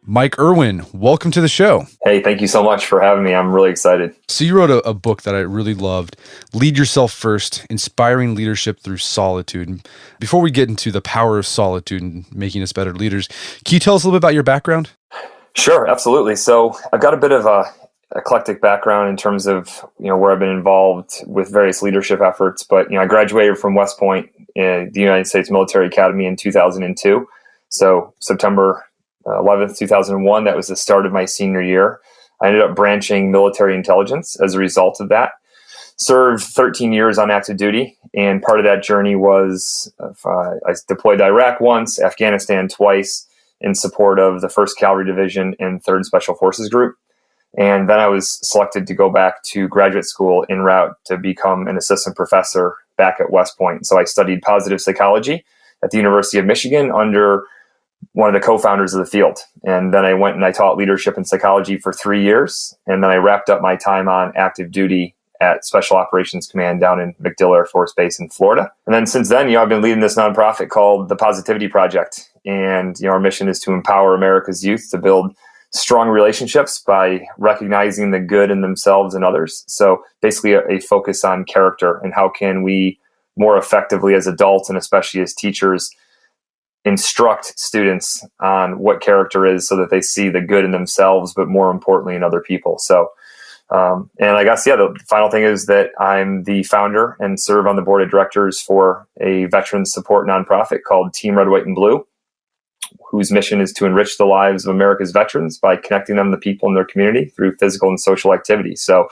Mike Erwin, welcome to the show. Hey, thank you so much for having me. I'm really excited. So you wrote a book that I really loved, Lead Yourself First, Inspiring Leadership Through Solitude. Before we get into the power of solitude and making us better leaders, can you tell us a little bit about your background? Sure, absolutely. So I've got a bit of a eclectic background in terms of where I've been involved with various leadership efforts. But I graduated from West Point, the United States Military Academy, in 2002. So September 11th, 2001, that was the start of my senior year. I ended up branching military intelligence as a result of that. Served 13 years on active duty, and part of that journey was I deployed to Iraq once, Afghanistan twice, in support of the 1st Cavalry Division and 3rd Special Forces Group. And then I was selected to go back to graduate school en route to become an assistant professor back at West Point. So I studied positive psychology at the University of Michigan under one of the co-founders of the field. And then I went and I taught leadership and psychology for 3 years. And then I wrapped up my time on active duty at Special Operations Command down in MacDill Air Force Base in Florida. And then since then, I've been leading this nonprofit called the Positivity Project. And our mission is to empower America's youth to build strong relationships by recognizing the good in themselves and others. So basically a focus on character and how can we more effectively as adults and especially as teachers instruct students on what character is so that they see the good in themselves, but more importantly in other people. So, and I guess, the final thing is that I'm the founder and serve on the board of directors for a veterans support nonprofit called Team Red, White, and Blue, whose mission is to enrich the lives of America's veterans by connecting them to people in their community through physical and social activity. So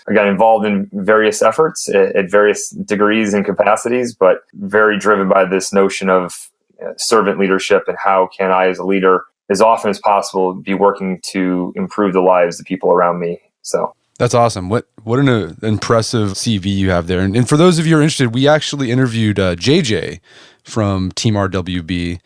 I got involved in various efforts at various degrees and capacities, but very driven by this notion of servant leadership and how can I, as a leader, as often as possible, be working to improve the lives of people around me. So that's awesome. What an impressive CV you have there. And for those of you who are interested, we actually interviewed JJ from Team RWB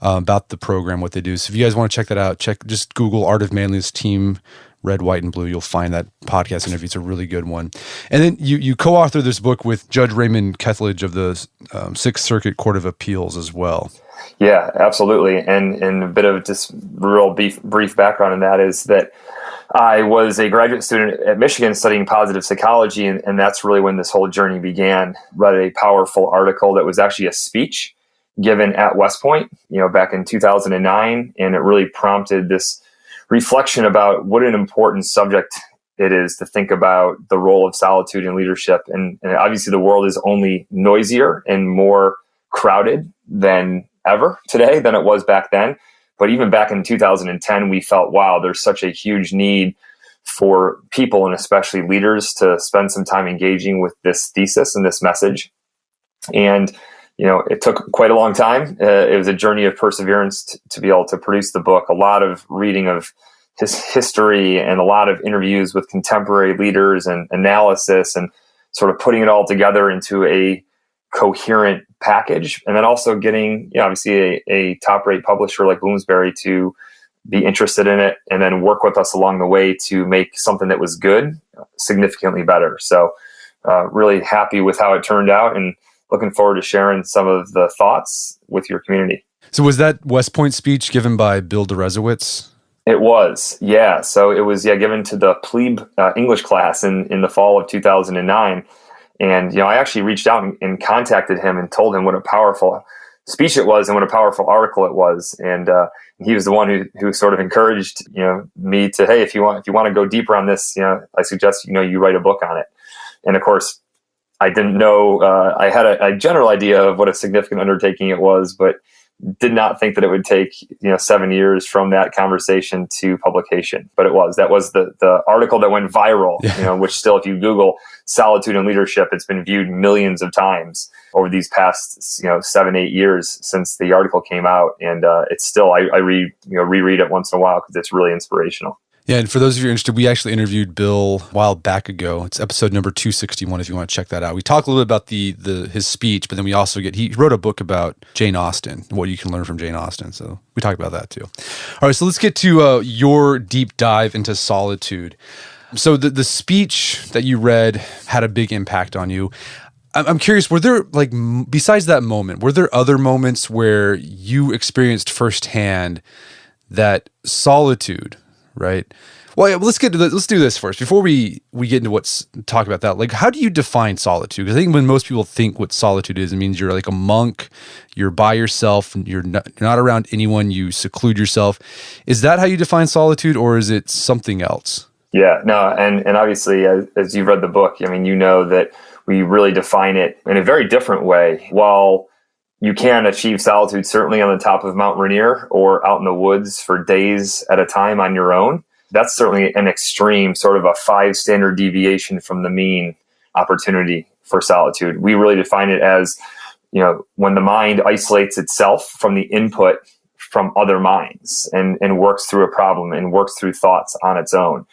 about the program, what they do. So if you guys want to check that out, just Google Art of Manliness Team Red, White, and Blue. You'll find that podcast interview. It's a really good one. And then you co-authored this book with Judge Raymond Kethledge of the Sixth Circuit Court of Appeals as well. Yeah, absolutely. And a bit of just real brief background in that is that I was a graduate student at Michigan studying positive psychology, and that's really when this whole journey began. Read a powerful article that was actually a speech given at West Point, back in 2009, and it really prompted this reflection about what an important subject it is to think about the role of solitude in leadership. And obviously the world is only noisier and more crowded than ever today than it was back then. But even back in 2010, we felt, wow, there's such a huge need for people and especially leaders to spend some time engaging with this thesis and this message. And it took quite a long time. It was a journey of perseverance to be able to produce the book. A lot of reading of his history and a lot of interviews with contemporary leaders and analysis and sort of putting it all together into a coherent package. And then also getting, obviously a top-rate publisher like Bloomsbury to be interested in it and then work with us along the way to make something that was good significantly better. So really happy with how it turned out and looking forward to sharing some of the thoughts with your community. So was that West Point speech given by Bill Deresiewicz? It was, yeah. So it was, given to the plebe English class in the fall of 2009. And, I actually reached out and contacted him and told him what a powerful speech it was and what a powerful article it was. And he was the one who sort of encouraged, me to, hey, if you want to go deeper on this, I suggest, you write a book on it. And of course, I didn't know, I had a general idea of what a significant undertaking it was, but did not think that it would take 7 years from that conversation to publication. But that was the article that went viral, which still, if you Google solitude and leadership, it's been viewed millions of times over these past 7-8 years since the article came out. And it's still, I reread it once in a while because it's really inspirational. Yeah, and for those of you interested, we actually interviewed Bill a while back ago. It's episode number 261 if you want to check that out. We talk a little bit about his speech, but then we also he wrote a book about Jane Austen, what you can learn from Jane Austen. So we talked about that too. All right, so let's get to your deep dive into solitude. So the speech that you read had a big impact on you. I'm curious, were there, besides that moment, were there other moments where you experienced firsthand that solitude, right? Well, let's do this first before we get into talk about that. Like, how do you define solitude? Because I think when most people think what solitude is, it means you're like a monk, you're by yourself, and you're not around anyone, you seclude yourself. Is that how you define solitude, or is it something else? Yeah, no, and obviously, as you've read the book, I mean, you know that we really define it in a very different way. While you can achieve solitude certainly on the top of Mount Rainier or out in the woods for days at a time on your own, that's certainly an extreme, sort of a 5 standard deviation from the mean opportunity for solitude. We really define it as, when the mind isolates itself from the input from other minds and works through a problem and works through thoughts on its own.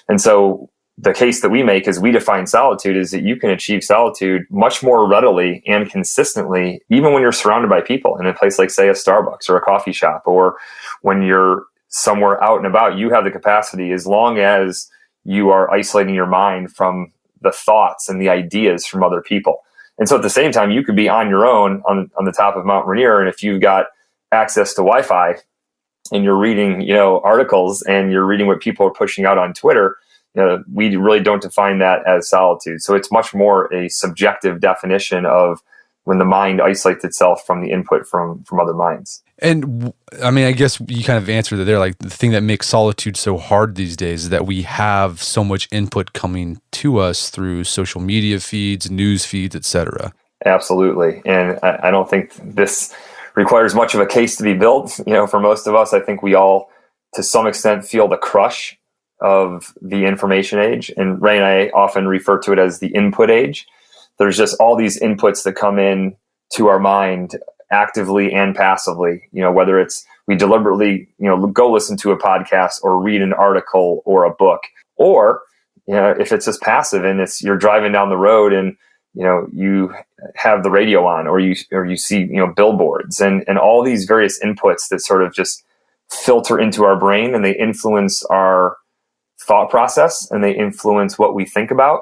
And so the case that we make as we define solitude is that you can achieve solitude much more readily and consistently, even when you're surrounded by people in a place like, say, a Starbucks or a coffee shop, or when you're somewhere out and about. You have the capacity, as long as you are isolating your mind from the thoughts and the ideas from other people. And so at the same time, you could be on your own on the top of Mount Rainier, and if you've got access to Wi-Fi and you're reading, articles and you're reading what people are pushing out on Twitter, we really don't define that as solitude. So it's much more a subjective definition of when the mind isolates itself from the input from other minds. And I mean, I guess you kind of answered it there. Like, the thing that makes solitude so hard these days is that we have so much input coming to us through social media feeds, news feeds, etc. Absolutely. And I don't think this requires much of a case to be built. For most of us, I think we all, to some extent, feel the crush of the information age. And Ray and I often refer to it as the input age. There's just all these inputs that come in to our mind actively and passively, whether it's we deliberately, go listen to a podcast or read an article or a book, or, if it's just passive and you're driving down the road and, you have the radio on, or you see, billboards and all these various inputs that sort of just filter into our brain, and they influence our thought process and they influence what we think about.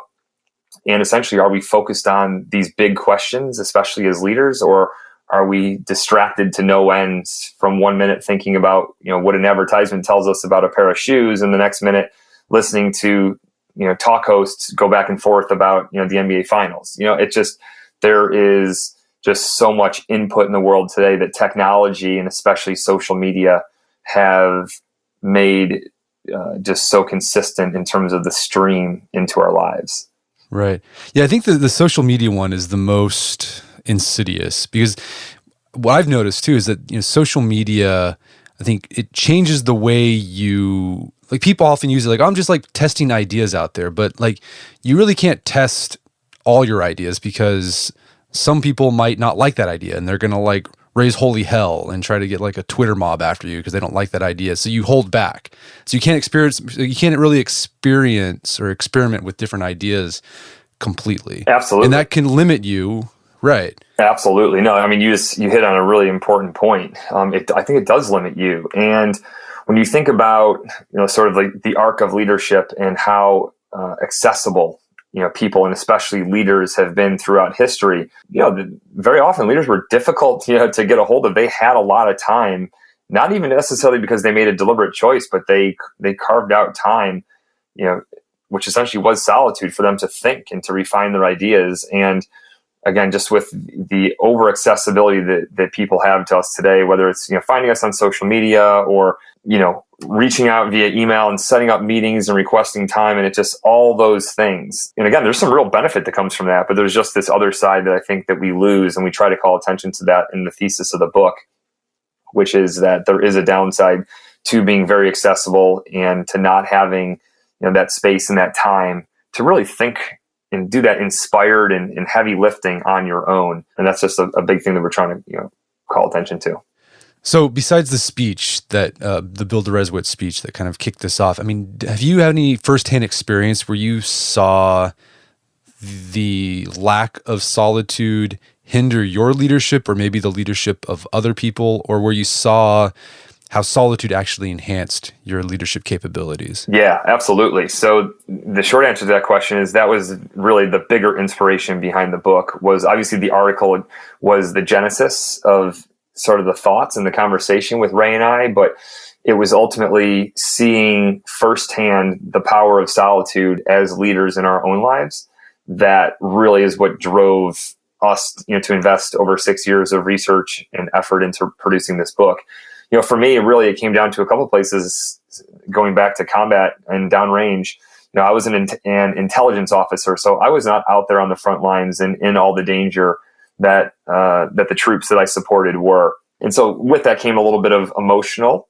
And essentially, are we focused on these big questions, especially as leaders, or are we distracted to no end from 1 minute thinking about, what an advertisement tells us about a pair of shoes, and the next minute listening to, talk hosts go back and forth about, the NBA finals? There is just so much input in the world today that technology and especially social media have made just so consistent in terms of the stream into our lives. Right. Yeah, I think the social media one is the most insidious, because what I've noticed too is that, social media, I think it changes the way people often use it like, I'm just like testing ideas out there, but like, you really can't test all your ideas, because some people might not like that idea and they're going to like raise holy hell and try to get like a Twitter mob after you because they don't like that idea. So you hold back. So you can't really experience or experiment with different ideas completely. Absolutely. And that can limit you. Right. Absolutely. No, I mean, you hit on a really important point. I think it does limit you. And when you think about, sort of like the arc of leadership and how accessible, people and especially leaders have been throughout history, very often leaders were difficult, to get a hold of. They had a lot of time, not even necessarily because they made a deliberate choice, but they carved out time, which essentially was solitude for them to think and to refine their ideas. And again, just with the over accessibility that people have to us today, whether it's, finding us on social media or, reaching out via email and setting up meetings and requesting time, and it just all those things. And again, there's some real benefit that comes from that, but there's just this other side that I think that we lose, and we try to call attention to that in the thesis of the book, which is that there is a downside to being very accessible and to not having, that space and that time to really think and do that inspired and heavy lifting on your own. And that's just a big thing that we're trying to, call attention to. So besides the speech that, the Bill Deresiewicz speech that kind of kicked this off, I mean, have you had any firsthand experience where you saw the lack of solitude hinder your leadership, or maybe the leadership of other people, or where you saw how solitude actually enhanced your leadership capabilities? Yeah, absolutely. So the short answer to that question is that was really the bigger inspiration behind the book. Was obviously the article was the genesis of sort of the thoughts and the conversation with Ray and I, but it was ultimately seeing firsthand the power of solitude as leaders in our own lives that really is what drove us, to invest over 6 years of research and effort into producing this book. For me, it came down to a couple of places. Going back to combat and downrange, I was an intelligence officer, so I was not out there on the front lines and in all the danger that the troops that I supported were. And so with that came a little bit of emotional,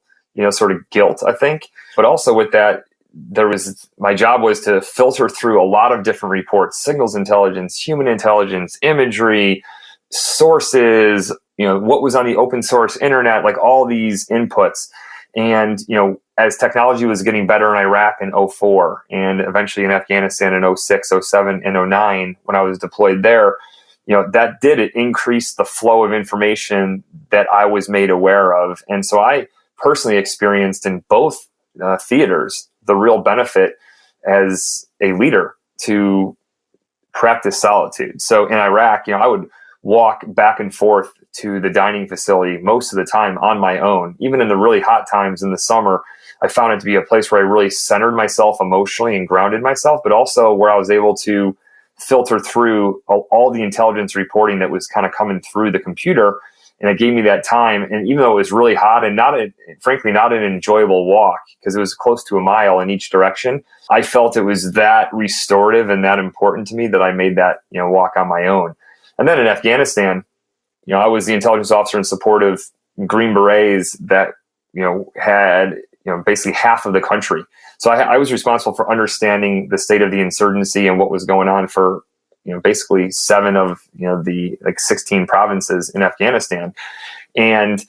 sort of guilt, I think. But also with that, my job was to filter through a lot of different reports: signals intelligence, human intelligence, imagery, sources, what was on the open source internet, like all these inputs. And, as technology was getting better in Iraq in 2004 and eventually in Afghanistan in 2006, 2007, and 2009, when I was deployed there, it increased the flow of information that I was made aware of. And so I personally experienced in both theaters the real benefit as a leader to practice solitude. So in Iraq, I would walk back and forth to the dining facility most of the time on my own. Even in the really hot times in the summer, I found it to be a place where I really centered myself emotionally and grounded myself, but also where I was able to filter through all the intelligence reporting that was kind of coming through the computer. And it gave me that time. And even though it was really hot and frankly, not an enjoyable walk, because it was close to a mile in each direction, I felt it was that restorative and that important to me that I made that, walk on my own. And then in Afghanistan, I was the intelligence officer in support of Green Berets that, had, basically half of the country. So I was responsible for understanding the state of the insurgency and what was going on for, basically 7 of, the 16 provinces in Afghanistan. And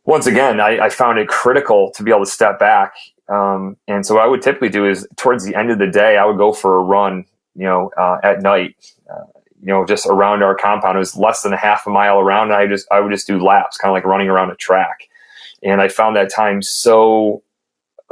once again, I found it critical to be able to step back. And so what I would typically do is towards the end of the day, I would go for a run, at night, just around our compound. It was less than a half a mile around. And I would just do laps, kind of like running around a track. And I found that time so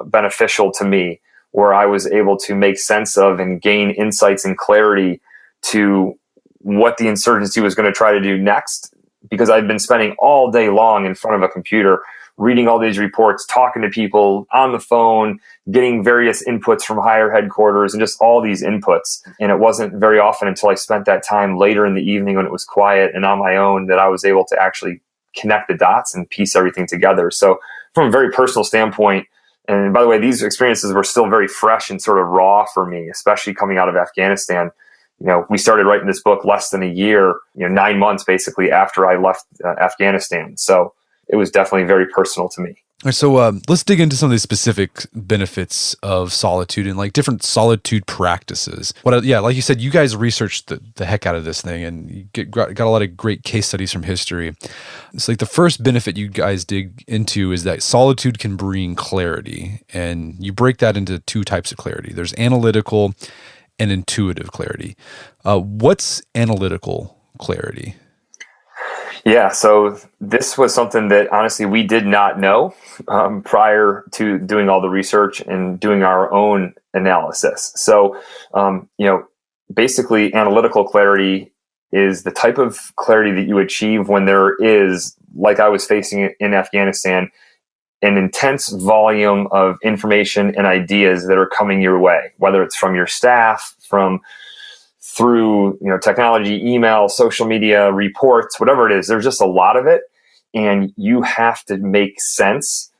beneficial to me, where I was able to make sense of and gain insights and clarity to what the insurgency was going to try to do next, because I'd been spending all day long in front of a computer, reading all these reports, talking to people on the phone, getting various inputs from higher headquarters and just all these inputs. And it wasn't very often until I spent that time later in the evening when it was quiet and on my own that I was able to actually connect the dots and piece everything together. So from a very personal standpoint, and by the way, these experiences were still very fresh and sort of raw for me, especially coming out of Afghanistan. We started writing this book less than a year, 9 months basically after I left Afghanistan. So it was definitely very personal to me. All right, so let's dig into some of the specific benefits of solitude and like different solitude practices. Like you said, you guys researched the heck out of this thing and you got a lot of great case studies from history. It's like the first benefit you guys dig into is that solitude can bring clarity, and you break that into 2 types of clarity. There's analytical and intuitive clarity. What's analytical clarity? Yeah, so this was something that honestly we did not know prior to doing all the research and doing our own analysis. So, basically analytical clarity is the type of clarity that you achieve when there is, like I was facing in Afghanistan, an intense volume of information and ideas that are coming your way, whether it's from your staff, through technology, email, social media, reports, whatever it is. There's just a lot of it, and you have to make sense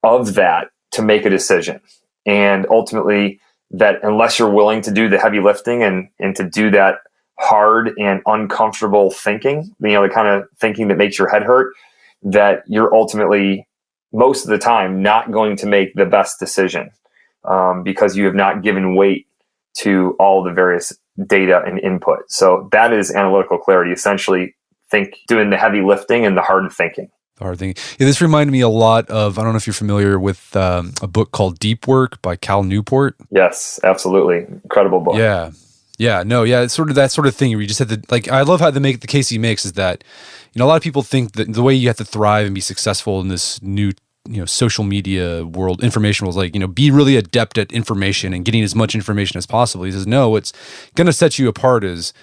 of that to make a decision. And ultimately, that unless you're willing to do the heavy lifting and to do that hard and uncomfortable thinking, the kind of thinking that makes your head hurt, that you're ultimately most of the time not going to make the best decision because you have not given weight to all the various data and input. So that is analytical clarity, essentially doing the heavy lifting and the hard thinking. Hard thing. Yeah, this reminded me a lot of, I don't know if you're familiar with a book called Deep Work by Cal Newport. Yes, absolutely. Incredible book. Yeah. It's sort of that sort of thing where you just have to, I love how the case he makes is that, a lot of people think that the way you have to thrive and be successful in this new, social media world, information world, is be really adept at information and getting as much information as possible. He says, no, what's going to set you apart is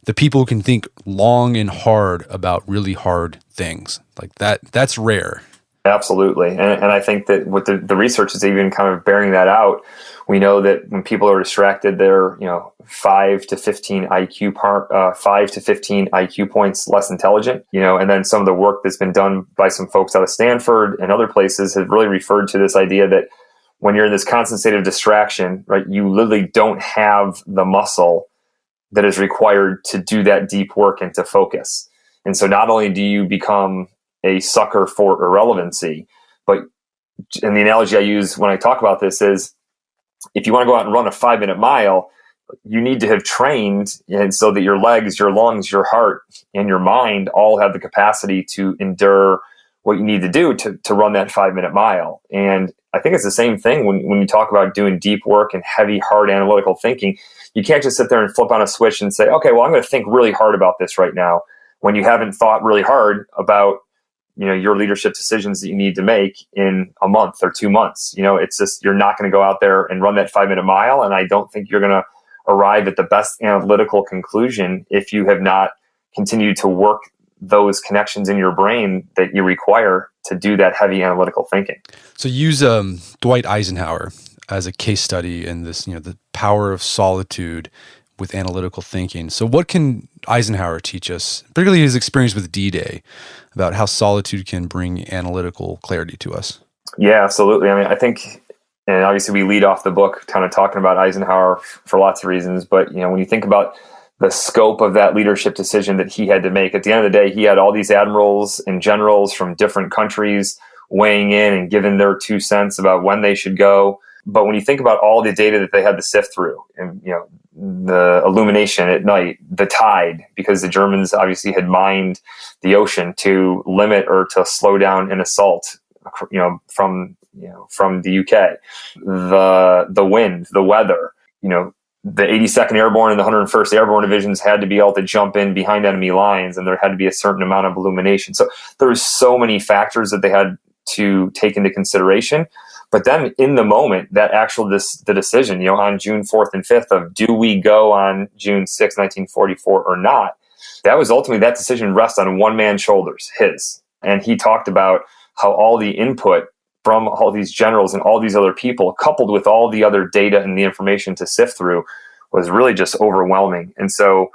the people who can think long and hard about really hard things. Like that's rare. Absolutely. And I think that with the research is even kind of bearing that out. We know that when people are distracted, they're, 5 to 15 IQ points less intelligent, and then some of the work that's been done by some folks out of Stanford and other places have really referred to this idea that when you're in this constant state of distraction, right, you literally don't have the muscle that is required to do that deep work and to focus. And so not only do you become a sucker for irrelevancy, but, and the analogy I use when I talk about this is, if you want to go out and run a 5-minute mile, you need to have trained, and so that your legs, your lungs, your heart, and your mind all have the capacity to endure what you need to do to run that 5-minute mile. And I think it's the same thing when you talk about doing deep work and heavy, hard analytical thinking. You can't just sit there and flip on a switch and say, okay, well, I'm going to think really hard about this right now, when you haven't thought really hard about your leadership decisions that you need to make in a month or 2 months. It's just, you're not going to go out there and run that 5-minute mile. And I don't think you're going to arrive at the best analytical conclusion if you have not continued to work those connections in your brain that you require to do that heavy analytical thinking. So use Dwight Eisenhower as a case study in this, the power of solitude with analytical thinking. So what can Eisenhower teach us, particularly his experience with D-Day, about how solitude can bring analytical clarity to us? Yeah, absolutely. I mean, I think, and obviously we lead off the book kind of talking about Eisenhower for lots of reasons, but when you think about the scope of that leadership decision that he had to make, at the end of the day, he had all these admirals and generals from different countries weighing in and giving their 2 cents about when they should go. But when you think about all the data that they had to sift through, and the illumination at night, the tide, because the Germans obviously had mined the ocean to limit or to slow down an assault, from the UK, the wind, the weather, the 82nd Airborne and the 101st Airborne Divisions had to be able to jump in behind enemy lines, and there had to be a certain amount of illumination. So there was so many factors that they had to take into consideration. But then in the moment, that the decision, on June 4th and 5th of, do we go on June 6th, 1944 or not? That was ultimately, that decision rests on one man's shoulders, his. And he talked about how all the input from all these generals and all these other people, coupled with all the other data and the information to sift through, was really just overwhelming. And so,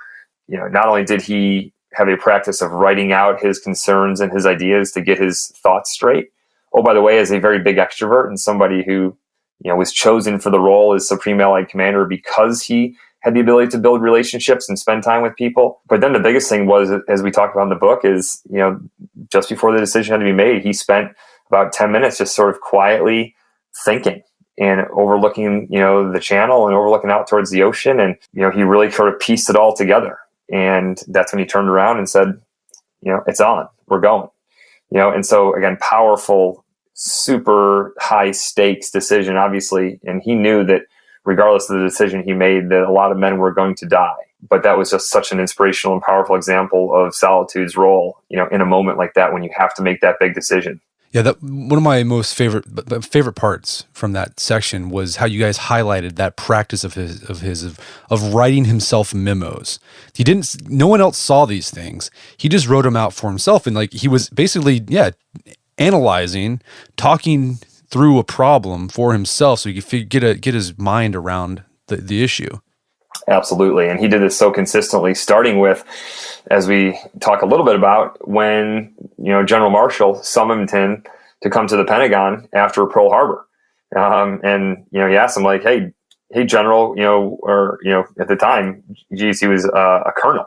not only did he have a practice of writing out his concerns and his ideas to get his thoughts straight, oh, by the way, as a very big extrovert and somebody who, was chosen for the role as Supreme Allied Commander because he had the ability to build relationships and spend time with people. But then the biggest thing was, as we talked about in the book, is, just before the decision had to be made, he spent about 10 minutes just sort of quietly thinking and overlooking, the channel and overlooking out towards the ocean. And, he really sort of pieced it all together. And that's when he turned around and said, it's on, we're going. And so again, powerful, super high stakes decision, obviously. And he knew that regardless of the decision he made, that a lot of men were going to die. But that was just such an inspirational and powerful example of solitude's role, in a moment like that, when you have to make that big decision. Yeah, that one of my most favorite parts from that section was how you guys highlighted that practice of writing himself memos. No one else saw these things. He just wrote them out for himself, and he was basically analyzing, talking through a problem for himself, so he could get his mind around the issue. Absolutely. And he did this so consistently, starting with, as we talk a little bit about, when, General Marshall summoned him to come to the Pentagon after Pearl Harbor. And, he asked him hey, General, at the time, geez, he was a colonel.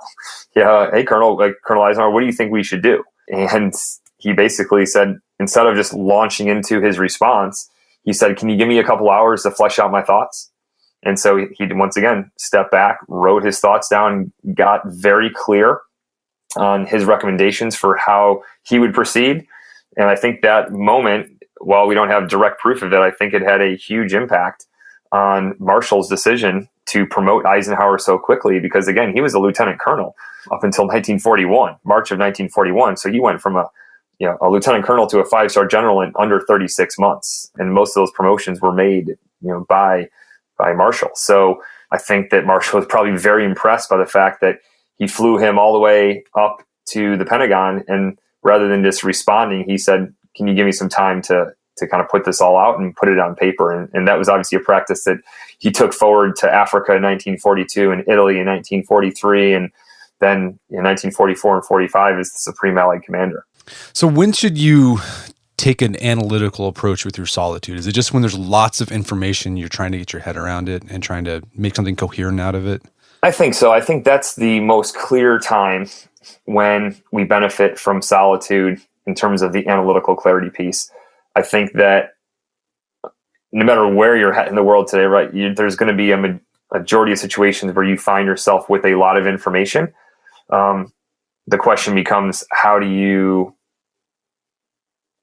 Yeah. Hey, Colonel Eisenhower, what do you think we should do? And he basically said, instead of just launching into his response, he said, can you give me a couple hours to flesh out my thoughts? And so he once again stepped back, wrote his thoughts down, got very clear on his recommendations for how he would proceed. And I think that moment, while we don't have direct proof of it, I think it had a huge impact on Marshall's decision to promote Eisenhower so quickly, because again, he was a lieutenant colonel up until March of 1941. So he went from a lieutenant colonel to a 5-star general in under 36 months. And most of those promotions were made, by Marshall. So I think that Marshall was probably very impressed by the fact that he flew him all the way up to the Pentagon, and rather than just responding, he said, can you give me some time to kind of put this all out and put it on paper? And that was obviously a practice that he took forward to Africa in 1942 and Italy in 1943. And then in 1944 and 45 as the Supreme Allied Commander. So when should you take an analytical approach with your solitude? Is it just when there's lots of information, you're trying to get your head around it and trying to make something coherent out of it? I think so. I think that's the most clear time when we benefit from solitude in terms of the analytical clarity piece. I think that no matter where you're at in the world today, right, there's going to be a majority of situations where you find yourself with a lot of information. The question becomes, how do you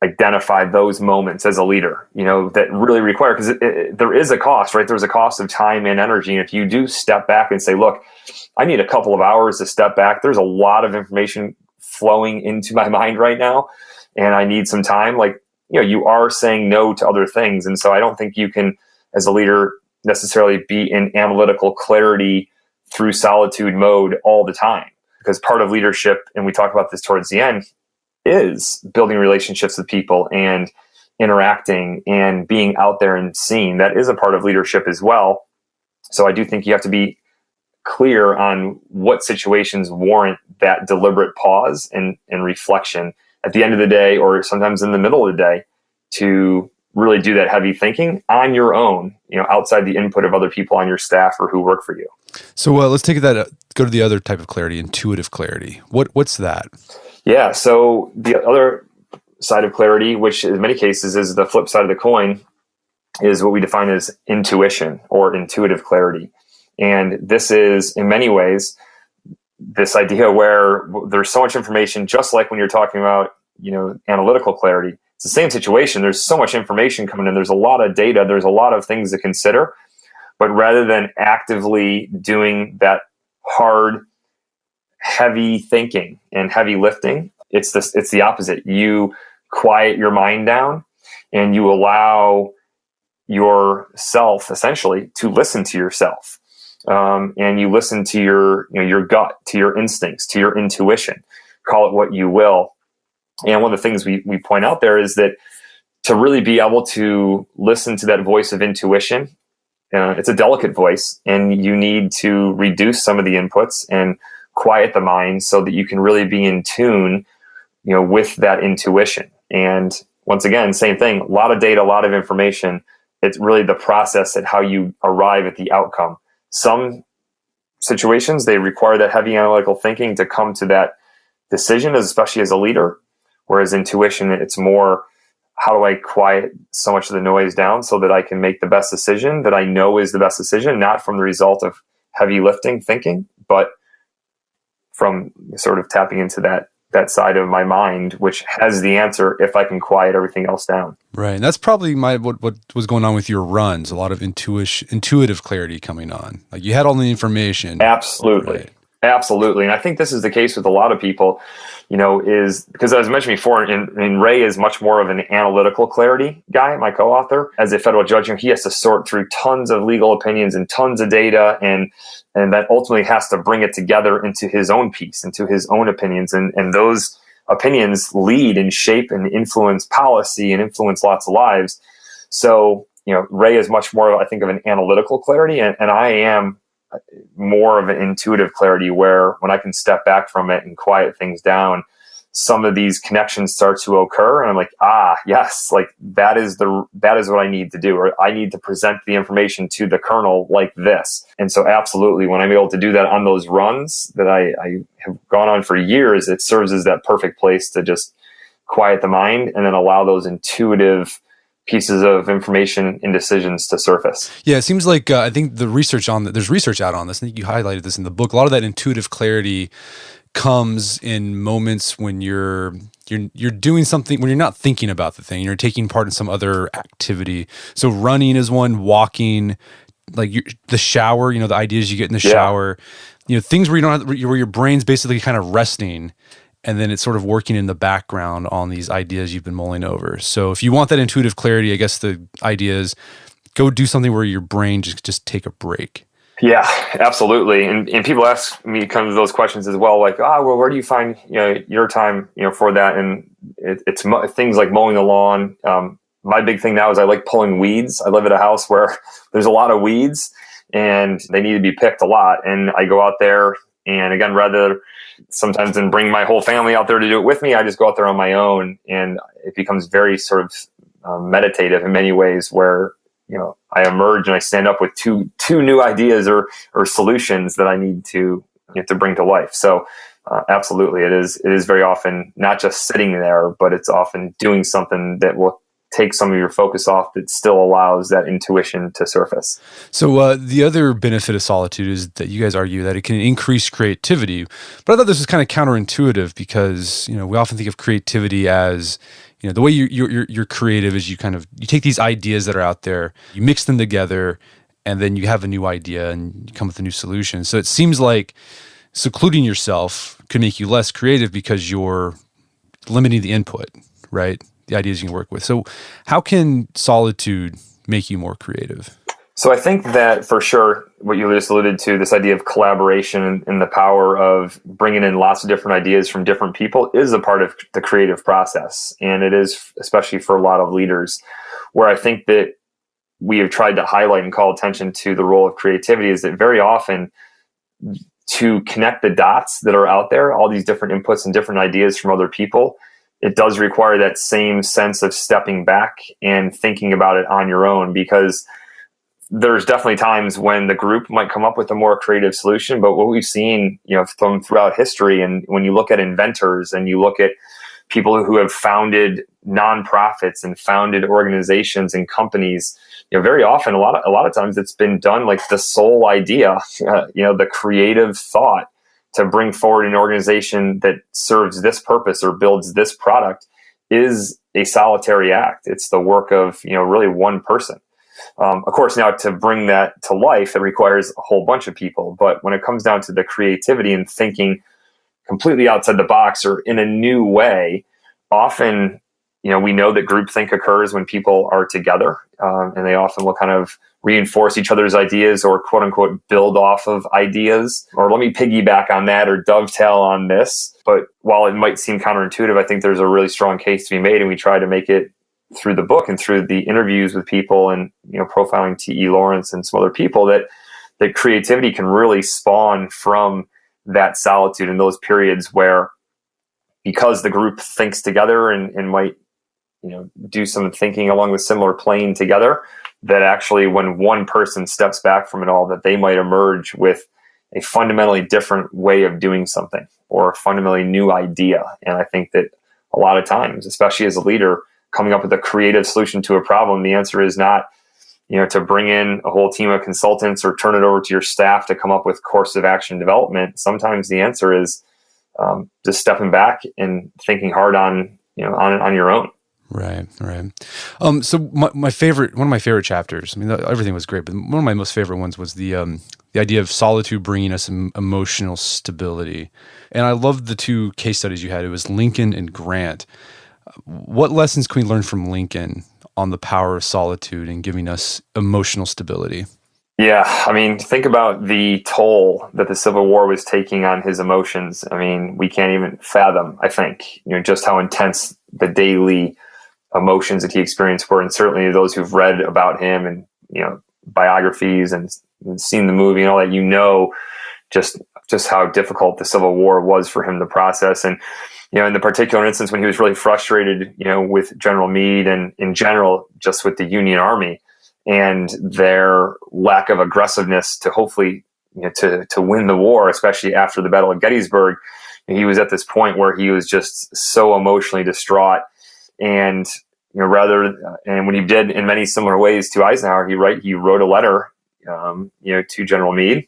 identify those moments as a leader, that really require, because there is a cost, right? There's a cost of time and energy. And if you do step back and say, look, I need a couple of hours to step back. There's a lot of information flowing into my mind right now, and I need some time. You are saying no to other things. And so I don't think you can, as a leader, necessarily be in analytical clarity through solitude mode all the time. Because part of leadership, and we talk about this towards the end, is building relationships with people and interacting and being out there and seen. That is a part of leadership as well. So I do think you have to be clear on what situations warrant that deliberate pause and reflection at the end of the day, or sometimes in the middle of the day, to really do that heavy thinking on your own, outside the input of other people on your staff or who work for you. So let's take that, go to the other type of clarity, intuitive clarity. What's that? Yeah. So the other side of clarity, which in many cases is the flip side of the coin, is what we define as intuition or intuitive clarity. And this is in many ways this idea where there's so much information, just like when you're talking about, analytical clarity. It's the same situation. There's so much information coming in. There's a lot of data. There's a lot of things to consider. But rather than actively doing that hard, heavy thinking and heavy lifting, it's the opposite. You quiet your mind down and you allow yourself essentially to listen to yourself. And you listen to your gut, to your instincts, to your intuition, call it what you will. And one of the things we point out there is that to really be able to listen to that voice of intuition, it's a delicate voice, and you need to reduce some of the inputs and quiet the mind so that you can really be in tune, with that intuition. And once again, same thing, a lot of data, a lot of information. It's really the process at how you arrive at the outcome. Some situations, they require that heavy analytical thinking to come to that decision, especially as a leader. Whereas intuition, it's more, how do I quiet so much of the noise down so that I can make the best decision that I know is the best decision, not from the result of heavy lifting thinking, but from sort of tapping into that side of my mind, which has the answer if I can quiet everything else down. Right. And that's probably what was going on with your runs, a lot of intuitive clarity coming on. Like you had all the information. Absolutely. Right. Absolutely. And I think this is the case with a lot of people, is because as I mentioned before, and Ray is much more of an analytical clarity guy, my co-author. As a federal judge, he has to sort through tons of legal opinions and tons of data, and that ultimately has to bring it together into his own piece, into his own opinions. And those opinions lead and shape and influence policy and influence lots of lives. So, Ray is much more, I think, of an analytical clarity, and I am more of an intuitive clarity, where when I can step back from it and quiet things down, some of these connections start to occur, and I'm like, yes, like that is what I need to do, or I need to present the information to the colonel like this. And so absolutely, when I'm able to do that on those runs that I have gone on for years, it serves as that perfect place to just quiet the mind and then allow those intuitive pieces of information and decisions to surface. Yeah, it seems like I think there's research out on this. I think you highlighted this in the book. A lot of that intuitive clarity comes in moments when you're doing something, when you're not thinking about the thing, you're taking part in some other activity. So running is one, walking, like the shower, the ideas you get in the shower, things where you don't have, where your brain's basically kind of resting, and then it's sort of working in the background on these ideas you've been mulling over. So if you want that intuitive clarity, I guess the idea is go do something where your brain just take a break. Yeah, absolutely. And people ask me kind of those questions as well, like, well, where do you find, your time, for that? And it's things like mowing the lawn. My big thing now is I like pulling weeds. I live at a house where there's a lot of weeds and they need to be picked a lot. And I go out there, and again, rather sometimes than bring my whole family out there to do it with me, I just go out there on my own, and it becomes very sort of meditative in many ways, where I emerge and I stand up with two new ideas or solutions that I need to bring to life. So absolutely, it is very often not just sitting there, but it's often doing something that will take some of your focus off that still allows that intuition to surface. So the other benefit of solitude is that you guys argue that it can increase creativity. But I thought this was kind of counterintuitive, because we often think of creativity as the way you're creative is you take these ideas that are out there, you mix them together, and then you have a new idea and you come with a new solution. So it seems like secluding yourself could make you less creative because you're limiting the input, right? The ideas you can work with. So how can solitude make you more creative? So I think that for sure, what you just alluded to, this idea of collaboration and the power of bringing in lots of different ideas from different people is a part of the creative process. And it is, especially for a lot of leaders, where I think that we have tried to highlight and call attention to the role of creativity, is that very often to connect the dots that are out there, all these different inputs and different ideas from other people, it does require that same sense of stepping back and thinking about it on your own, because there's definitely times when the group might come up with a more creative solution. But what we've seen, from throughout history, and when you look at inventors and you look at people who have founded nonprofits and founded organizations and companies, very often, a lot of times it's been done like the sole idea, the creative thought to bring forward an organization that serves this purpose or builds this product is a solitary act. It's the work of, really one person. Of course, now to bring that to life, it requires a whole bunch of people. But when it comes down to the creativity and thinking completely outside the box or in a new way, often, we know that groupthink occurs when people are together, and they often will kind of reinforce each other's ideas or quote unquote build off of ideas, or let me piggyback on that or dovetail on this. But while it might seem counterintuitive, I think there's a really strong case to be made, and we try to make it through the book and through the interviews with people and profiling T.E. Lawrence and some other people, that creativity can really spawn from that solitude in those periods where, because the group thinks together and might do some thinking along the similar plane together, that actually when one person steps back from it all, that they might emerge with a fundamentally different way of doing something or a fundamentally new idea. And I think that a lot of times, especially as a leader, coming up with a creative solution to a problem, the answer is not, to bring in a whole team of consultants or turn it over to your staff to come up with course of action development. Sometimes the answer is just stepping back and thinking hard on your own. Right. So one of my favorite chapters, I mean, everything was great, but one of my most favorite ones was the idea of solitude bringing us emotional stability. And I loved the two case studies you had. It was Lincoln and Grant. What lessons can we learn from Lincoln on the power of solitude and giving us emotional stability? Yeah, I mean, think about the toll that the Civil War was taking on his emotions. I mean, we can't even fathom, I think, just how intense the daily emotions that he experienced were. And certainly those who've read about him and, biographies and seen the movie and all that, just how difficult the Civil War was for him to process. And, in the particular instance when he was really frustrated, with General Meade and in general, just with the Union Army and their lack of aggressiveness to hopefully, to win the war, especially after the Battle of Gettysburg, he was at this point where he was just so emotionally distraught. And, and when he did in many similar ways to Eisenhower, he wrote a letter, to General Meade.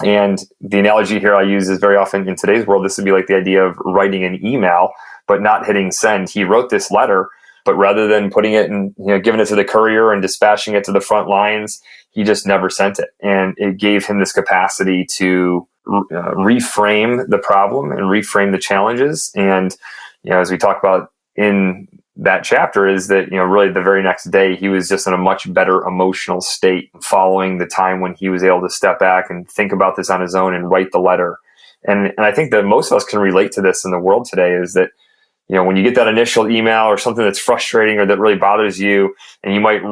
And the analogy here I use is very often in today's world, this would be like the idea of writing an email, but not hitting send. He wrote this letter, but rather than putting it and giving it to the courier and dispatching it to the front lines, he just never sent it. And it gave him this capacity to reframe the problem and reframe the challenges. And as we talk about in that chapter, is that really the very next day he was just in a much better emotional state following the time when he was able to step back and think about this on his own and write the letter. And I think that most of us can relate to this in the world today, is that when you get that initial email or something that's frustrating or that really bothers you, and you might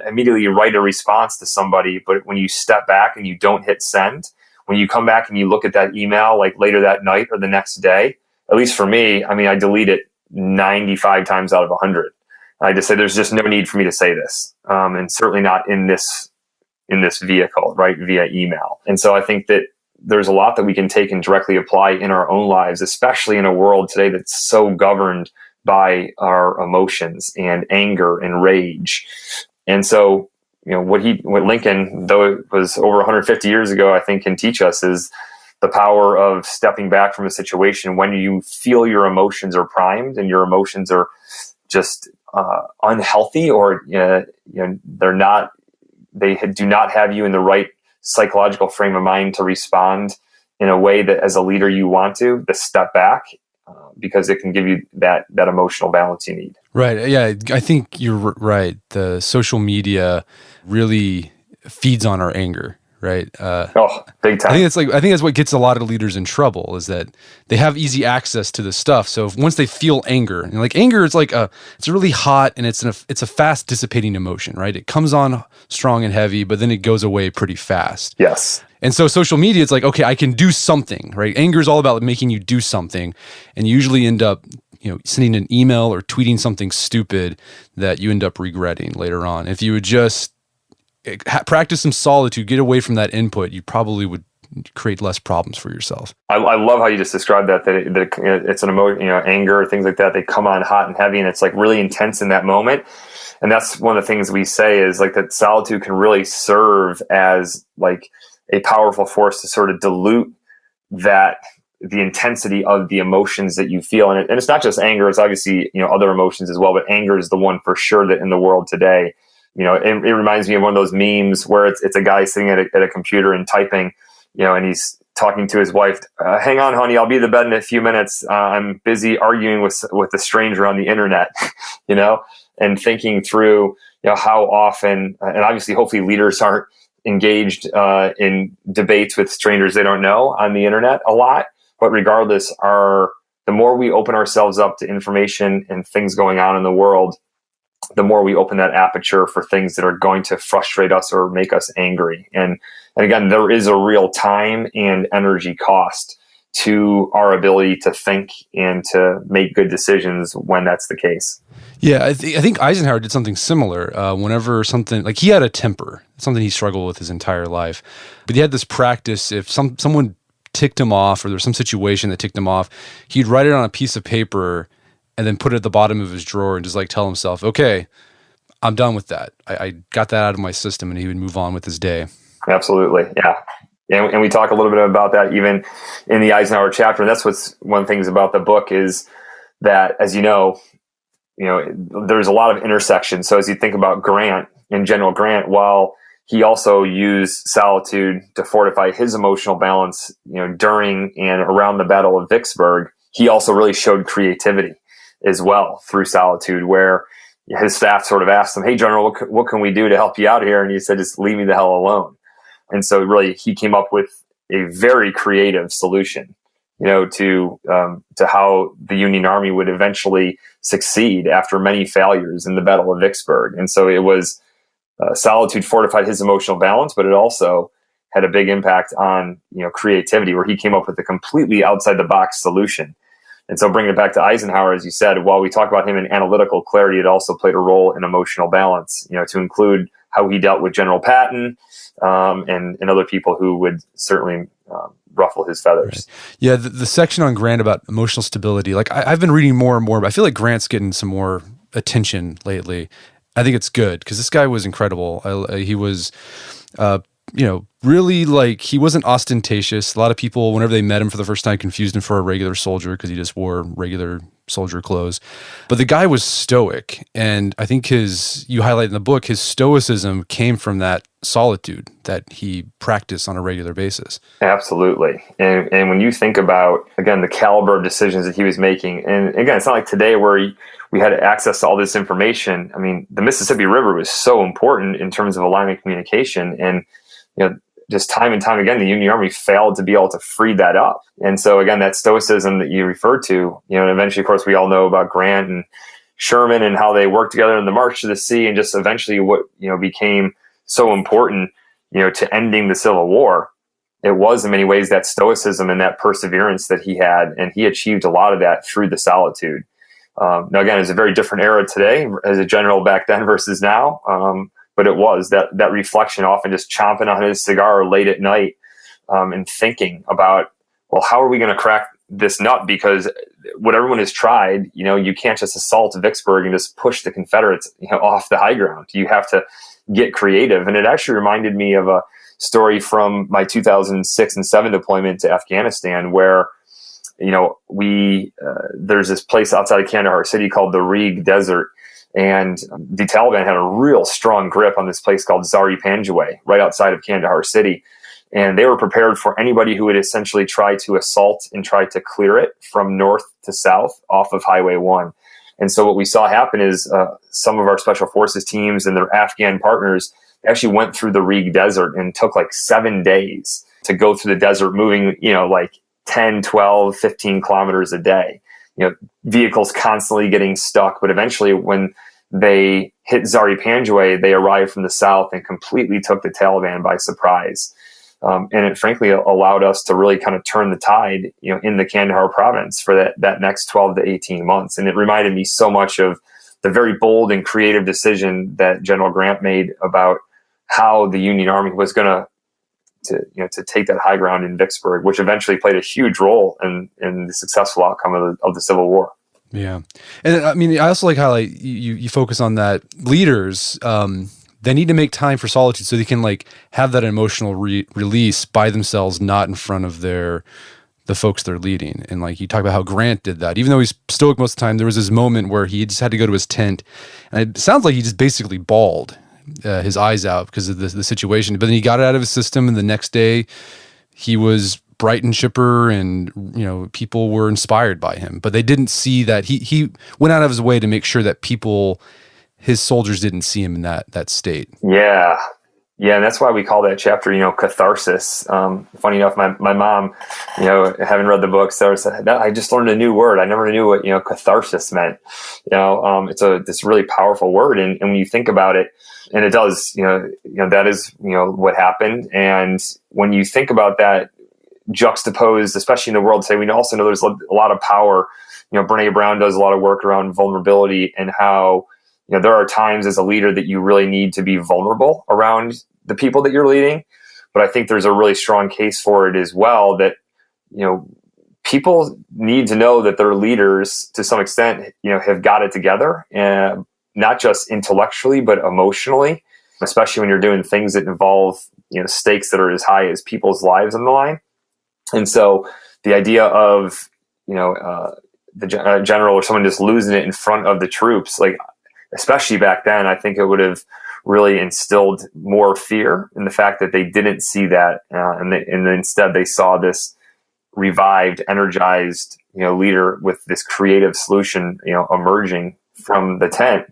immediately write a response to somebody, but when you step back and you don't hit send, when you come back and you look at that email like later that night or the next day, at least for me, I delete it 95 times out of 100. I just say there's just no need for me to say this, and certainly not in this vehicle, right, via email. And so I think that there's a lot that we can take and directly apply in our own lives, especially in a world today that's so governed by our emotions and anger and rage. And so, what Lincoln, though it was over 150 years ago, I think can teach us is the power of stepping back from a situation when you feel your emotions are primed and your emotions are just unhealthy, or they do not have you in the right psychological frame of mind to respond in a way that as a leader you want to step back, because it can give you that emotional balance you need. Right. Yeah, I think you're right. The social media really feeds on our anger, right? Big time. I think that's what gets a lot of leaders in trouble, is that they have easy access to this stuff. So once they feel anger, and like anger is it's really hot and it's a fast dissipating emotion, right? It comes on strong and heavy, but then it goes away pretty fast. Yes. And so social media, it's like, okay, I can do something, right? Anger is all about making you do something, and you usually end up sending an email or tweeting something stupid that you end up regretting later on. If you would just practice some solitude, get away from that input, you probably would create less problems for yourself. I love how you just described that it's an emotion, anger, things like that. They come on hot and heavy, and it's like really intense in that moment. And that's one of the things we say is like that solitude can really serve as like a powerful force to sort of dilute the intensity of the emotions that you feel. And it's not just anger, it's obviously, other emotions as well, but anger is the one for sure that in the world today, it reminds me of one of those memes where it's a guy sitting at a computer and typing, and he's talking to his wife, hang on, honey, I'll be to bed in a few minutes. I'm busy arguing with a stranger on the internet, and thinking through, how often, and obviously hopefully leaders aren't engaged in debates with strangers they don't know on the internet a lot. But regardless, the more we open ourselves up to information and things going on in the world, the more we open that aperture for things that are going to frustrate us or make us angry. And again, there is a real time and energy cost to our ability to think and to make good decisions when that's the case. Yeah, I think Eisenhower did something similar. Whenever something, like he had a temper, something he struggled with his entire life. But he had this practice, if someone ticked him off or there was some situation that ticked him off, he'd write it on a piece of paper and then put it at the bottom of his drawer and just like tell himself, okay, I'm done with that. I got that out of my system, and he would move on with his day. Absolutely. Yeah. And we talk a little bit about that even in the Eisenhower chapter. And that's what's one of the things about the book is that, as there's a lot of intersections. So as you think about Grant, in General Grant, while he also used solitude to fortify his emotional balance, during and around the Battle of Vicksburg, he also really showed creativity as well through solitude, where his staff sort of asked him, "Hey, General, what can we do to help you out here?" And he said, "Just leave me the hell alone." And so really he came up with a very creative solution, to how the Union Army would eventually succeed after many failures in the Battle of Vicksburg. And so it was solitude fortified his emotional balance, but it also had a big impact on, creativity, where he came up with a completely outside the box solution. And so bringing it back to Eisenhower, as you said, while we talk about him in analytical clarity, it also played a role in emotional balance, to include how he dealt with General Patton and other people who would certainly ruffle his feathers. Right. Yeah, the section on Grant about emotional stability, like I've been reading more and more, but I feel like Grant's getting some more attention lately. I think it's good because this guy was incredible. He was, really like, he wasn't ostentatious. A lot of people, whenever they met him for the first time, confused him for a regular soldier because he just wore regular soldier clothes. But the guy was stoic. And I think you highlight in the book, his stoicism came from that solitude that he practiced on a regular basis. Absolutely. And when you think about, again, the caliber of decisions that he was making, and again, it's not like today where we had access to all this information. I mean, the Mississippi River was so important in terms of alignment communication. And, just time and time again, the Union Army failed to be able to free that up. And so again, that stoicism that you referred to, and eventually, of course, we all know about Grant and Sherman and how they worked together in the March to the Sea, and just eventually what, became so important, to ending the Civil War. It was in many ways that stoicism and that perseverance that he had, and he achieved a lot of that through the solitude. Now, again, it's a very different era today as a general back then versus now. But it was that reflection, often just chomping on his cigar late at night, and thinking about, well, how are we going to crack this nut? Because what everyone has tried, you can't just assault Vicksburg and just push the Confederates, off the high ground. You have to get creative. And it actually reminded me of a story from my 2006 and 7 deployment to Afghanistan, where there's this place outside of Kandahar city called the Reeg Desert, and the Taliban had a real strong grip on this place called Zari Panjwai, right outside of Kandahar city, and they were prepared for anybody who would essentially try to assault and try to clear it from north to south off of Highway 1. And so what we saw happen is some of our special forces teams and their Afghan partners actually went through the Reeg Desert and took like 7 days to go through the desert, moving, like 10, 12, 15 kilometers a day. Vehicles constantly getting stuck. But eventually when they hit Zari Panjwai, they arrived from the south and completely took the Taliban by surprise. And it frankly allowed us to really kind of turn the tide, in the Kandahar province for that next 12 to 18 months. And it reminded me so much of the very bold and creative decision that General Grant made about how the Union Army was going to take that high ground in Vicksburg, which eventually played a huge role in the successful outcome of the Civil War. Yeah. And I mean, I also like how you focus on that leaders, they need to make time for solitude so they can have that emotional release by themselves, not in front of the folks they're leading. And you talk about how Grant did that. Even though he's stoic most of the time, there was this moment where he just had to go to his tent, and it sounds like he just basically bawled his eyes out because of the situation. But then he got it out of his system, and the next day he was bright and chipper, and people were inspired by him. But they didn't see that he went out of his way to make sure that his soldiers didn't see him in that state. Yeah. Yeah, and that's why we call that chapter, catharsis. Funny enough, my mom, having read the book, so I just learned a new word. I never knew what, catharsis meant. It's this really powerful word. And when you think about it, and it does, that is, what happened. And when you think about that juxtaposed, especially in the world today, we also know there's a lot of power. Brené Brown does a lot of work around vulnerability and how, there are times as a leader that you really need to be vulnerable around the people that you're leading. But I think there's a really strong case for it as well that, people need to know that their leaders to some extent, have got it together, and not just intellectually, but emotionally, especially when you're doing things that involve, stakes that are as high as people's lives on the line. And so the idea of, the general or someone just losing it in front of the troops, especially back then, I think it would have really instilled more fear in the fact that they didn't see that. And instead they saw this revived, energized, leader with this creative solution, emerging from the tent,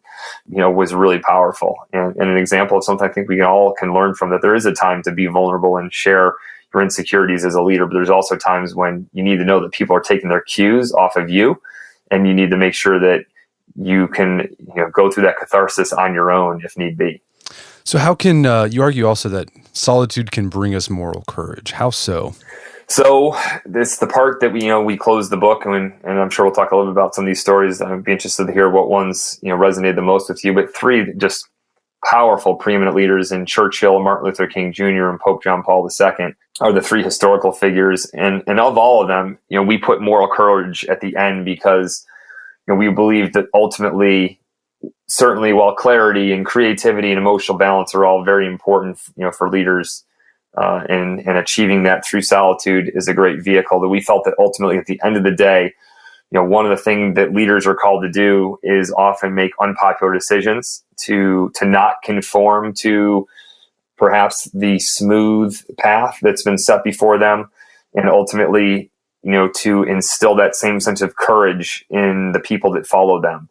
was really powerful. And an example of something I think we all can learn from, that there is a time to be vulnerable and share your insecurities as a leader, but there's also times when you need to know that people are taking their cues off of you, and you need to make sure that you can go through that catharsis on your own if need be. So how can you argue also that solitude can bring us moral courage? How so? So it's the part that we close the book, and I'm sure we'll talk a little bit about some of these stories. I'd be interested to hear what ones resonated the most with you. But 3 just powerful, preeminent leaders in Churchill, Martin Luther King Jr., and Pope John Paul II are the 3 historical figures. And of all of them, we put moral courage at the end because we believe that ultimately, certainly while clarity and creativity and emotional balance are all very important, for leaders, and achieving that through solitude is a great vehicle, that we felt that ultimately at the end of the day, one of the things that leaders are called to do is often make unpopular decisions to not conform to perhaps the smooth path that's been set before them, and ultimately, to instill that same sense of courage in the people that follow them.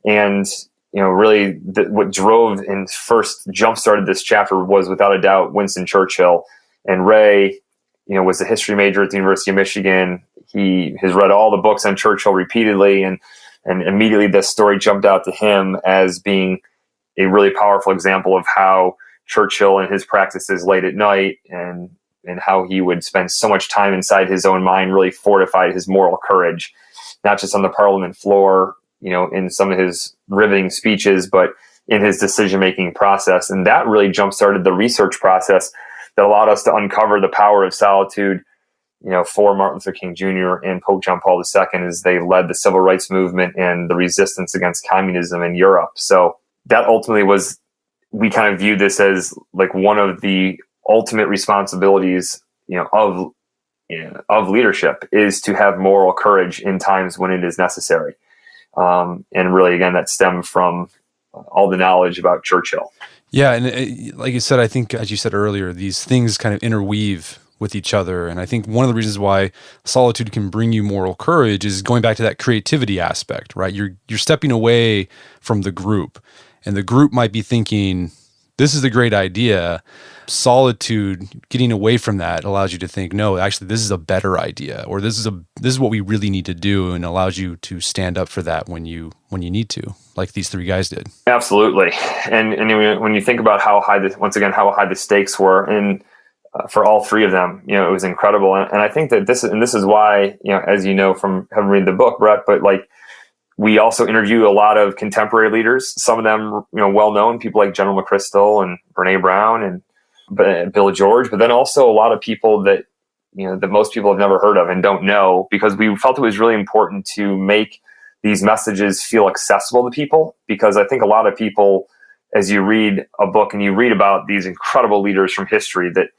And, really what drove and first jump-started this chapter was without a doubt Winston Churchill And Ray, was a history major at the University of Michigan. He has read all the books on Churchill repeatedly, and immediately this story jumped out to him as being a really powerful example of how Churchill and his practices late at night and how he would spend so much time inside his own mind really fortified his moral courage, not just on the Parliament floor, in some of his riveting speeches, but in his decision-making process. And that really jump-started the research process that allowed us to uncover the power of solitude, for Martin Luther King Jr. and Pope John Paul II as they led the civil rights movement and the resistance against communism in Europe. So that ultimately we kind of viewed this as like one of the ultimate responsibilities, of leadership is to have moral courage in times when it is necessary. And really, again, that stemmed from all the knowledge about Churchill. Yeah. And like you said, I think, as you said earlier, these things kind of interweave with each other. And I think one of the reasons why solitude can bring you moral courage is going back to that creativity aspect, right? You're stepping away from the group, and the group might be thinking, this is a great idea. Solitude, getting away from that, allows you to think, no, actually, this is a better idea, or this is what we really need to do, and allows you to stand up for that when you need to, like these three guys did. Absolutely, and when you think about how high the stakes were, and for all three of them, it was incredible, and I think that this is why, as you know from having read the book, Brett, but like, we also interview a lot of contemporary leaders, some of them, well-known, people like General McChrystal and Brene Brown and Bill George, but then also a lot of people that, that most people have never heard of and don't know, because we felt it was really important to make these messages feel accessible to people. Because I think a lot of people, as you read a book and you read about these incredible leaders from history that,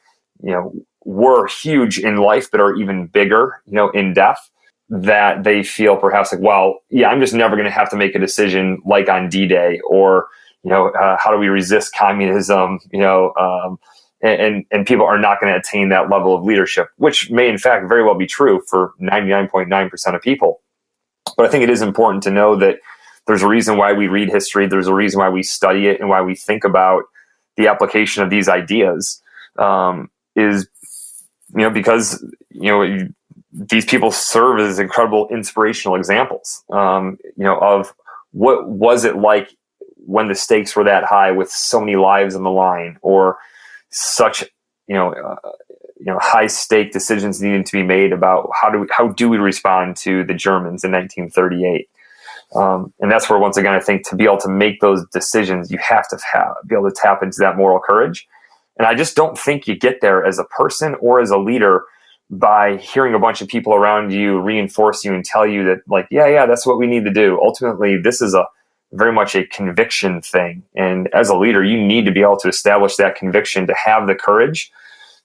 were huge in life, but are even bigger, in death, that they feel perhaps like, well, yeah, I'm just never going to have to make a decision like on D-Day, or, how do we resist communism, and people are not going to attain that level of leadership, which may in fact very well be true for 99.9% of people. But I think it is important to know that there's a reason why we read history. There's a reason why we study it and why we think about the application of these ideas, because, these people serve as incredible inspirational examples, of what was it like when the stakes were that high with so many lives on the line, or such, high stake decisions needed to be made about how do we respond to the Germans in 1938. And that's where, once again, I think to be able to make those decisions, you have to be able to tap into that moral courage. And I just don't think you get there as a person or as a leader by hearing a bunch of people around you reinforce you and tell you that, like, yeah, that's what we need to do. Ultimately, this is very much a conviction thing. And as a leader, you need to be able to establish that conviction, to have the courage,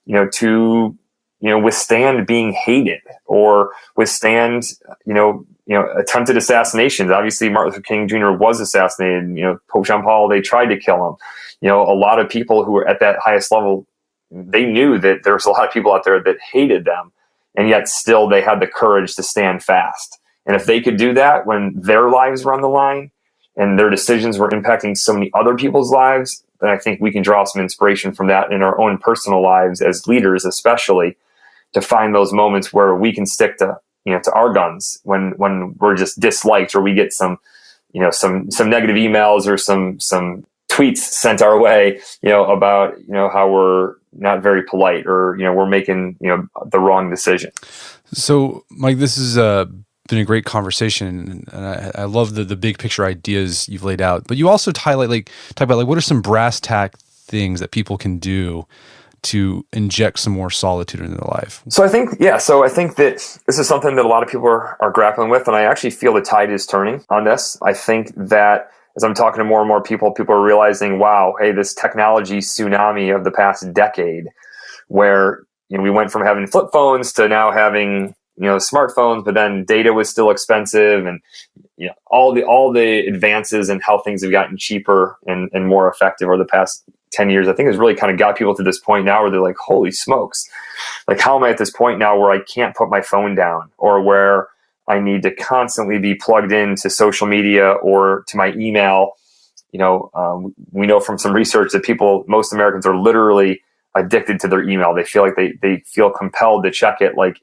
to, withstand being hated, or withstand, attempted assassinations. Obviously, Martin Luther King Jr. was assassinated. Pope John Paul, they tried to kill him. A lot of people who were at that highest level, they knew that there was a lot of people out there that hated them, and yet still they had the courage to stand fast. And if they could do that when their lives were on the line and their decisions were impacting so many other people's lives, then I think we can draw some inspiration from that in our own personal lives as leaders, especially, to find those moments where we can stick to our guns when we're just disliked, or we get some negative emails or some tweets sent our way, about, how we're not very polite, or, we're making, the wrong decision. So, Mike, this has been a great conversation, and I love the big picture ideas you've laid out. But you also talk about what are some brass tack things that people can do to inject some more solitude into their life? So I think that this is something that a lot of people are grappling with, and I actually feel the tide is turning on this. I think that as I'm talking to more and more people are realizing, wow, hey, this technology tsunami of the past decade, where we went from having flip phones to now having smartphones, but then data was still expensive, and all the advances in how things have gotten cheaper and more effective over the past 10 years, I think has really kind of got people to this point now where they're like, holy smokes, like, how am I at this point now where I can't put my phone down, or where I need to constantly be plugged into social media or to my email? We know from some research that most Americans are literally addicted to their email. They feel like they feel compelled to check it like,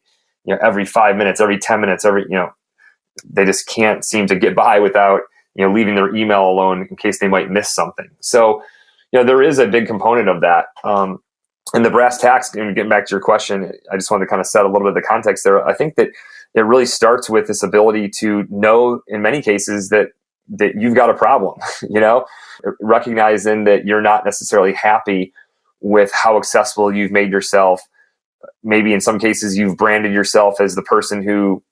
every 5 minutes, every 10 minutes, they just can't seem to get by without, leaving their email alone in case they might miss something. So, there is a big component of that. And the brass tacks, and getting back to your question, I just wanted to kind of set a little bit of the context there. I think that it really starts with this ability to know, in many cases, that you've got a problem, recognizing that you're not necessarily happy with how accessible you've made yourself. Maybe in some cases, you've branded yourself as the person who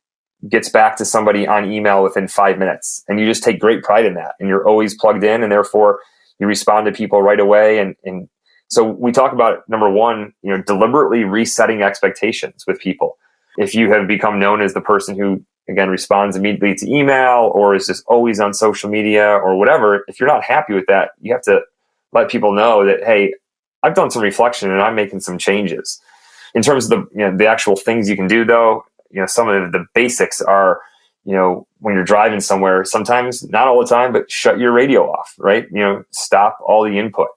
gets back to somebody on email within 5 minutes. And you just take great pride in that. And you're always plugged in, and therefore you respond to people right away. And so we talk about, number one, deliberately resetting expectations with people. If you have become known as the person who, again, responds immediately to email or is just always on social media or whatever, if you're not happy with that, you have to let people know that, hey, I've done some reflection and I'm making some changes. In terms of the actual things you can do, though, some of the basics are, when you're driving somewhere, sometimes, not all the time, but shut your radio off, right? Stop all the input.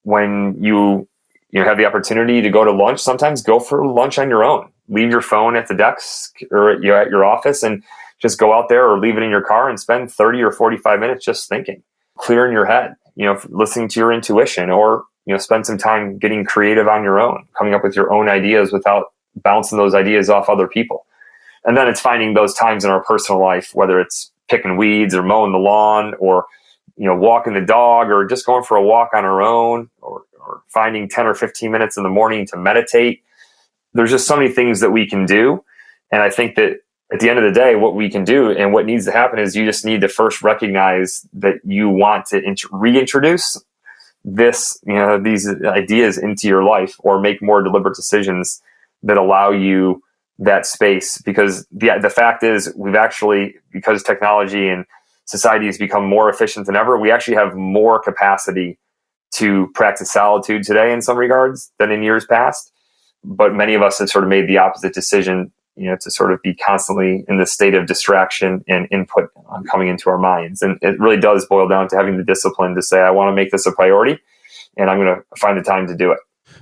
When you have the opportunity to go to lunch, sometimes go for lunch on your own. Leave your phone at the desk or at your office and just go out there, or leave it in your car and spend 30 or 45 minutes just thinking, clearing your head, listening to your intuition, or, spend some time getting creative on your own, coming up with your own ideas without bouncing those ideas off other people. And then it's finding those times in our personal life, whether it's picking weeds or mowing the lawn or, walking the dog, or just going for a walk on our own, or finding 10 or 15 minutes in the morning to meditate. There's just so many things that we can do. And I think that at the end of the day, what we can do and what needs to happen is you just need to first recognize that you want to reintroduce these ideas into your life, or make more deliberate decisions that allow you that space. Because the fact is, we've actually, because technology and society has become more efficient than ever, we actually have more capacity to practice solitude today in some regards than in years past. But many of us have sort of made the opposite decision, to sort of be constantly in this state of distraction and input coming into our minds. And it really does boil down to having the discipline to say, I want to make this a priority, and I'm going to find the time to do it.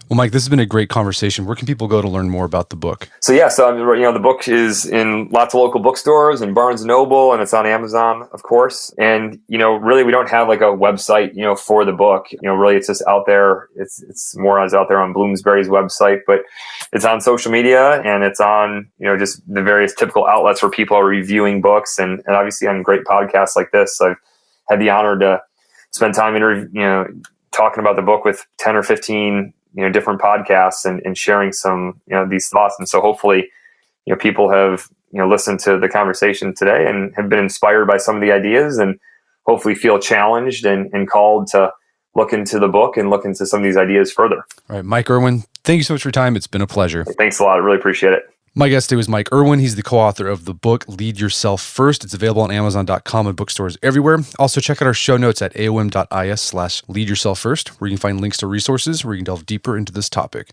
Well, Mike, this has been a great conversation. Where can people go to learn more about the book? So the book is in lots of local bookstores and Barnes & Noble, and it's on Amazon, of course. And, really, we don't have like a website, for the book. Really, it's just out there. It's more as out there on Bloomsbury's website, but it's on social media, and it's on, just the various typical outlets where people are reviewing books. And obviously on great podcasts like this, I've had the honor to spend time talking about the book with 10 or 15 different podcasts and sharing some, these thoughts. And so hopefully, people have, listened to the conversation today and have been inspired by some of the ideas, and hopefully feel challenged and called to look into the book and look into some of these ideas further. All right, Mike Erwin, thank you so much for your time. It's been a pleasure. Thanks a lot. I really appreciate it. My guest today was Mike Erwin. He's the co-author of the book, Lead Yourself First. It's available on Amazon.com and bookstores everywhere. Also, check out our show notes at aom.is/leadyourselffirst, where you can find links to resources where you can delve deeper into this topic.